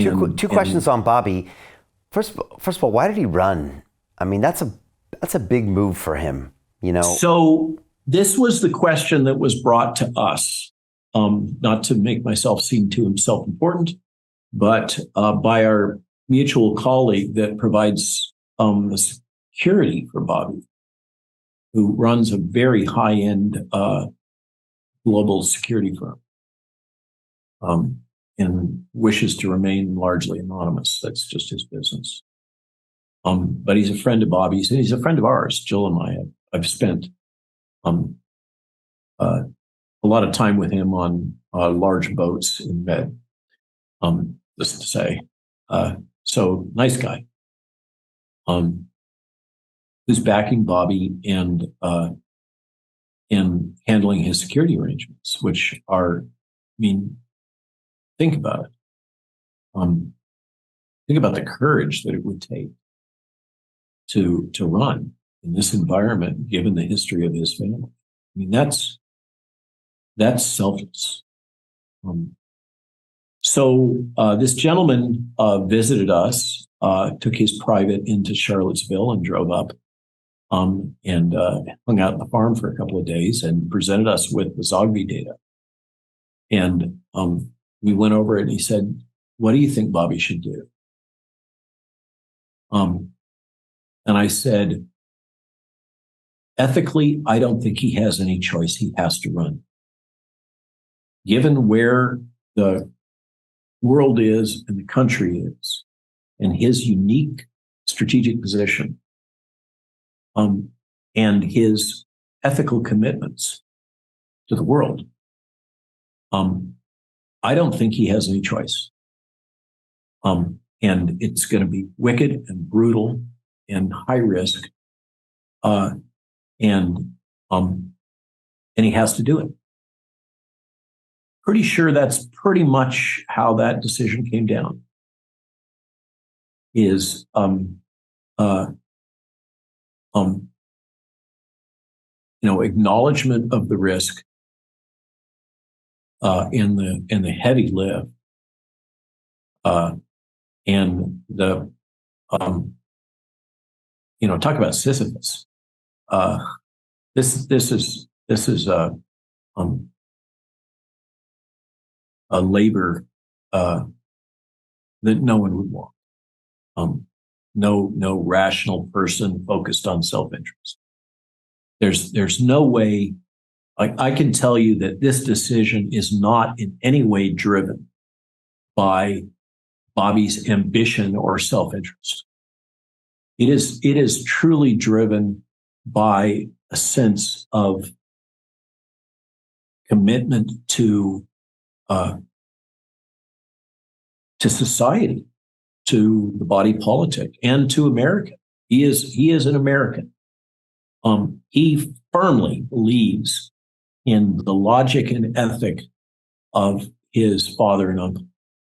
Two questions on Bobby. First of all, why did he run? I mean, that's a big move for him, you know. So this was the question that was brought to us, not to make myself seem too self-important, but by our mutual colleague that provides the security for Bobby, who runs a very high-end global security firm, and wishes to remain largely anonymous. That's just his business. But he's a friend of Bobby's, and he's a friend of ours. Jill and I have spent a lot of time with him on large boats in Med. Just to say, so nice guy. Who's backing Bobby and handling his security arrangements, which are, I mean, think about it. Think about the courage that it would take to run in this environment, given the history of his family. I mean, that's selfless. So this gentleman visited us, took his private into Charlottesville and drove up, and hung out at the farm for a couple of days and presented us with the Zogby data. And we went over it and he said, "What do you think Bobby should do?" And I said, "Ethically, I don't think he has any choice. He has to run. Given where the world is and the country is and his unique strategic position, and his ethical commitments to the world, I don't think he has any choice. And it's going to be wicked and brutal and high risk, and he has to do it." Pretty sure that's pretty much how that decision came down. Is acknowledgement of the risk, and the heavy lift, and the talk about Sisyphus. This is a labor that no one would want. No rational person focused on self-interest. There's no way. I can tell you that this decision is not in any way driven by Bobby's ambition or self-interest. It is truly driven by a sense of commitment to society, to the body politic, and to America. He is an American. He firmly believes in the logic and ethic of his father and uncle.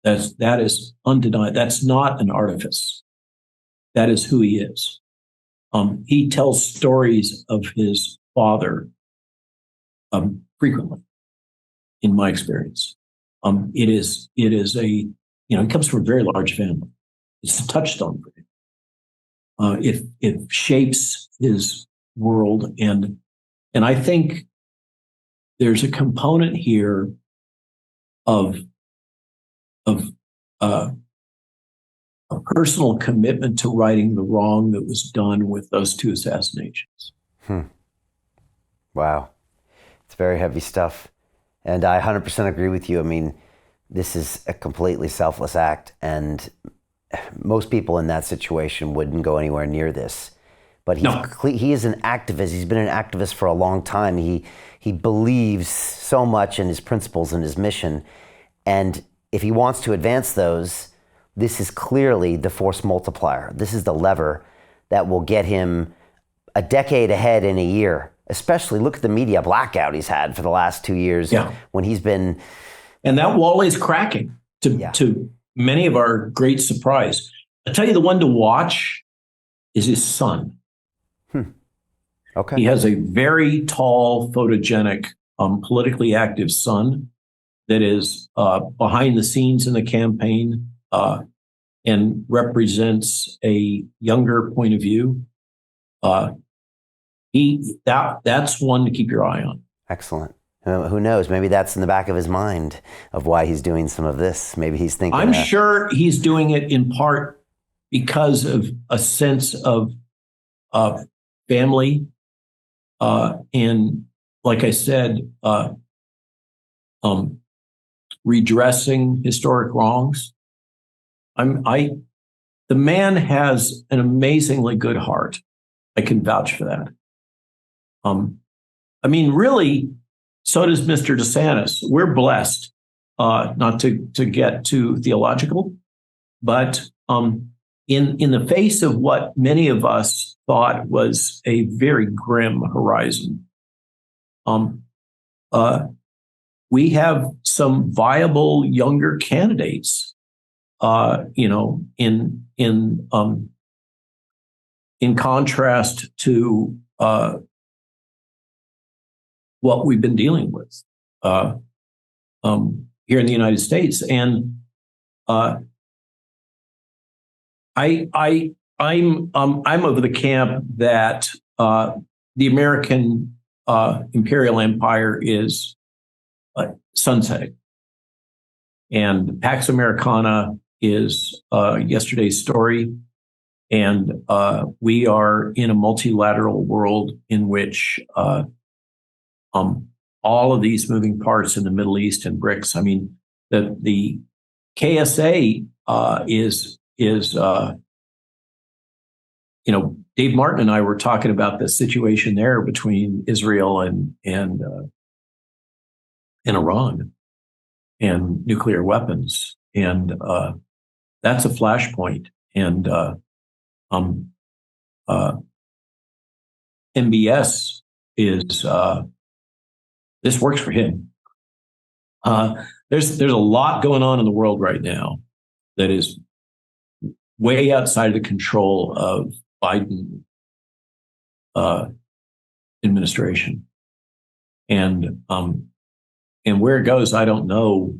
That is undeniable. That's not an artifice. That is who he is. He tells stories of his father frequently, in my experience. It is a, he comes from a very large family. It's a touchstone for him. It shapes his world, and I think there's a component here of a personal commitment to righting the wrong that was done with those two assassinations. Wow. It's very heavy stuff. And I 100% agree with you. I mean, this is a completely selfless act, and most people in that situation wouldn't go anywhere near this. But he is an activist. He's been an activist for a long time. He believes so much in his principles and his mission. And if he wants to advance those, this is clearly the force multiplier. This is the lever that will get him a decade ahead in a year. Especially look at the media blackout he's had for the last 2 years, when he's been... And that wall is cracking to many of our great surprise. I'll tell you, the one to watch is his son. Okay. He has a very tall, photogenic, politically active son that is behind the scenes in the campaign, and represents a younger point of view, that's one to keep your eye on. Excellent. Who knows? Maybe that's in the back of his mind of why he's doing some of this. Maybe he's thinking. I'm sure he's doing it in part because of a sense of family, and, like I said, redressing historic wrongs. The man has an amazingly good heart. I can vouch for that. Really, so does Mr. DeSantis. We're blessed, not to get too theological, but in the face of what many of us thought was a very grim horizon, we have some viable younger candidates, in contrast to what we've been dealing with here in the United States. And I'm of the camp that the American imperial empire is sunsetting, and Pax Americana is yesterday's story. And we are in a multilateral world in which all of these moving parts in the Middle East and BRICS. The KSA is Dave Martin and I were talking about the situation there between Israel and Iran and nuclear weapons, and that's a flashpoint. And MBS is this works for him. There's a lot going on in the world right now that is way outside of the control of Biden administration, and where it goes, I don't know.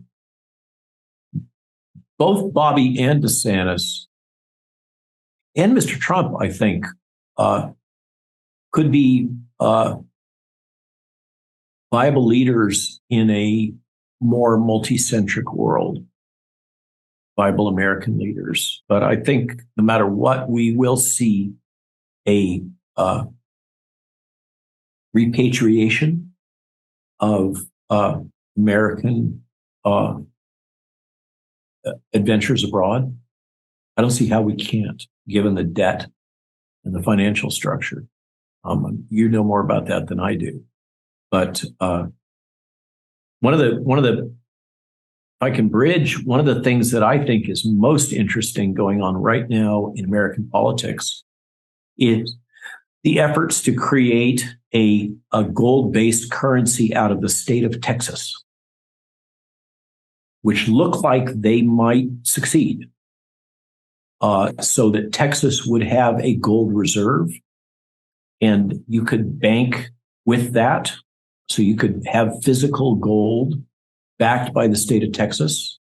Both Bobby and DeSantis and Mr. Trump, I think, could be viable leaders in a more multi-centric world, viable American leaders. But I think no matter what, we will see a repatriation of American adventures abroad. I don't see how we can't, given the debt and the financial structure. You know more about that than I do. But one of the, if I can bridge, one of the things that I think is most interesting going on right now in American politics is the efforts to create a gold-based currency out of the state of Texas, which look like they might succeed, so that Texas would have a gold reserve, and you could bank with that. So you could have physical gold backed by the state of Texas,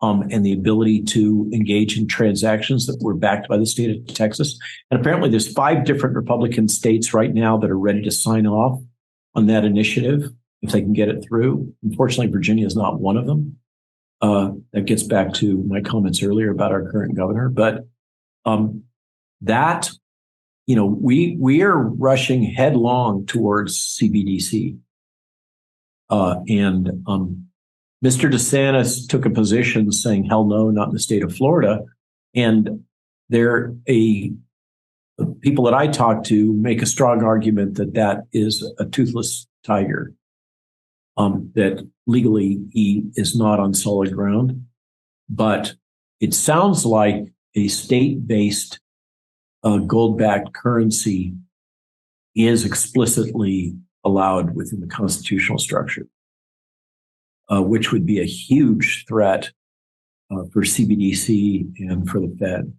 and the ability to engage in transactions that were backed by the state of Texas. And apparently there's 5 different Republican states right now that are ready to sign off on that initiative if they can get it through. Unfortunately, Virginia is not one of them. That gets back to my comments earlier about our current governor. But we are rushing headlong towards CBDC. And Mr. DeSantis took a position saying, hell no, not in the state of Florida. And people that I talk to make a strong argument that that is a toothless tiger, that legally he is not on solid ground. But it sounds like a state-based gold-backed currency is explicitly allowed within the constitutional structure, which would be a huge threat for CBDC and for the Fed.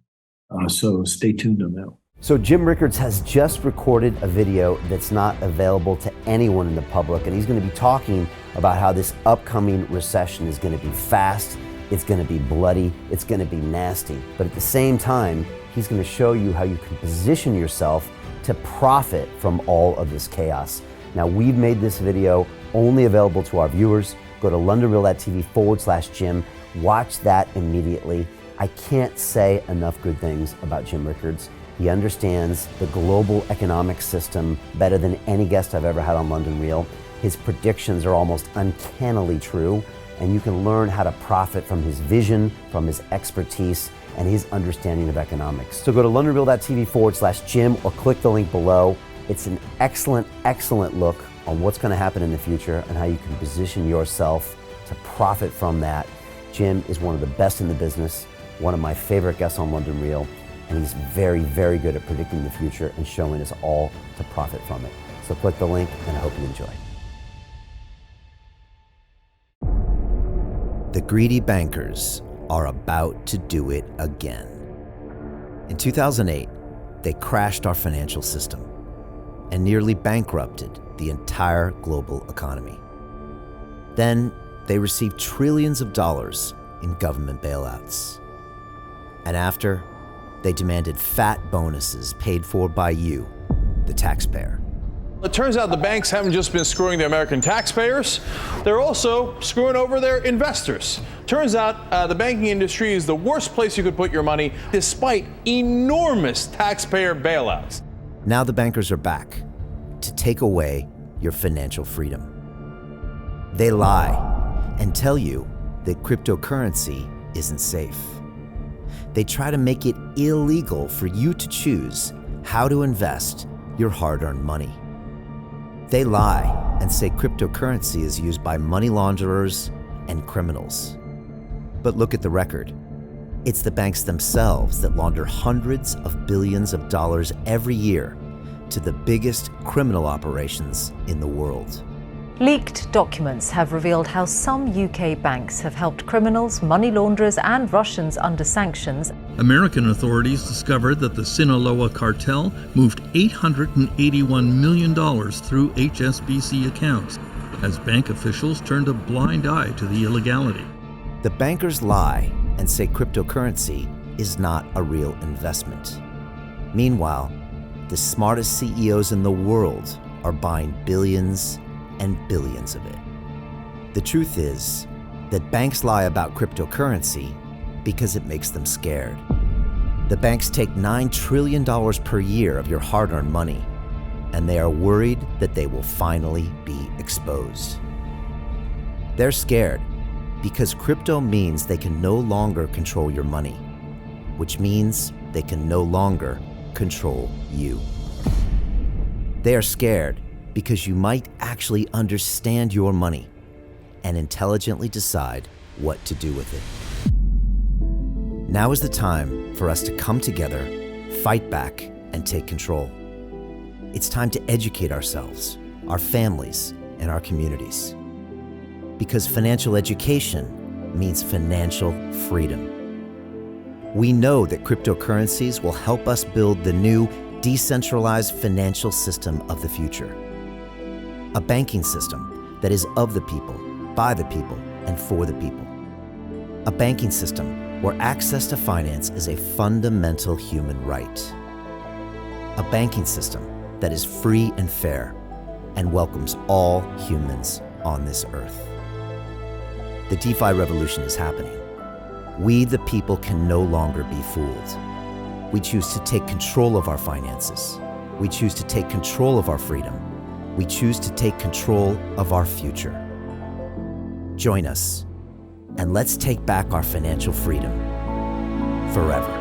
So stay tuned on that. So Jim Rickards has just recorded a video that's not available to anyone in the public, and he's going to be talking about how this upcoming recession is going to be fast, It's going to be bloody, it's going to be nasty, but at the same time, he's going to show you how you can position yourself to profit from all of this chaos. Now, we've made this video only available to our viewers. Go to londonreal.tv/Jim. Watch that immediately. I can't say enough good things about Jim Rickards. He understands the global economic system better than any guest I've ever had on London Real. His predictions are almost uncannily true, and you can learn how to profit from his vision, from his expertise, and his understanding of economics. So go to londonreal.tv/Jim or click the link below. It's an excellent, excellent look on what's going to happen in the future and how you can position yourself to profit from that. Jim is one of the best in the business, one of my favorite guests on London Real, and he's very, very good at predicting the future and showing us all to profit from it. So click the link, and I hope you enjoy. The greedy bankers are about to do it again. In 2008, they crashed our financial system and nearly bankrupted the entire global economy. Then they received trillions of dollars in government bailouts. And after, they demanded fat bonuses paid for by you, the taxpayer. It turns out the banks haven't just been screwing the American taxpayers, they're also screwing over their investors. Turns out the banking industry is the worst place you could put your money, despite enormous taxpayer bailouts. Now the bankers are back to take away your financial freedom. They lie and tell you that cryptocurrency isn't safe. They try to make it illegal for you to choose how to invest your hard-earned money. They lie and say cryptocurrency is used by money launderers and criminals. But look at the record. It's the banks themselves that launder hundreds of billions of dollars every year to the biggest criminal operations in the world. Leaked documents have revealed how some UK banks have helped criminals, money launderers and Russians under sanctions. American authorities discovered that the Sinaloa cartel moved $881 million through HSBC accounts as bank officials turned a blind eye to the illegality. The bankers lie and say cryptocurrency is not a real investment. Meanwhile, the smartest CEOs in the world are buying billions and billions of it. The truth is that banks lie about cryptocurrency because it makes them scared. The banks take $9 trillion per year of your hard-earned money, and they are worried that they will finally be exposed. They're scared because crypto means they can no longer control your money, which means they can no longer control you. They are scared because you might actually understand your money and intelligently decide what to do with it. Now is the time for us to come together, fight back, and take control. It's time to educate ourselves, our families, and our communities. Because financial education means financial freedom. We know that cryptocurrencies will help us build the new decentralized financial system of the future. A banking system that is of the people, by the people, and for the people. A banking system where access to finance is a fundamental human right. A banking system that is free and fair and welcomes all humans on this earth. The DeFi revolution is happening. We, the people, can no longer be fooled. We choose to take control of our finances. We choose to take control of our freedom. We choose to take control of our future. Join us, and let's take back our financial freedom forever.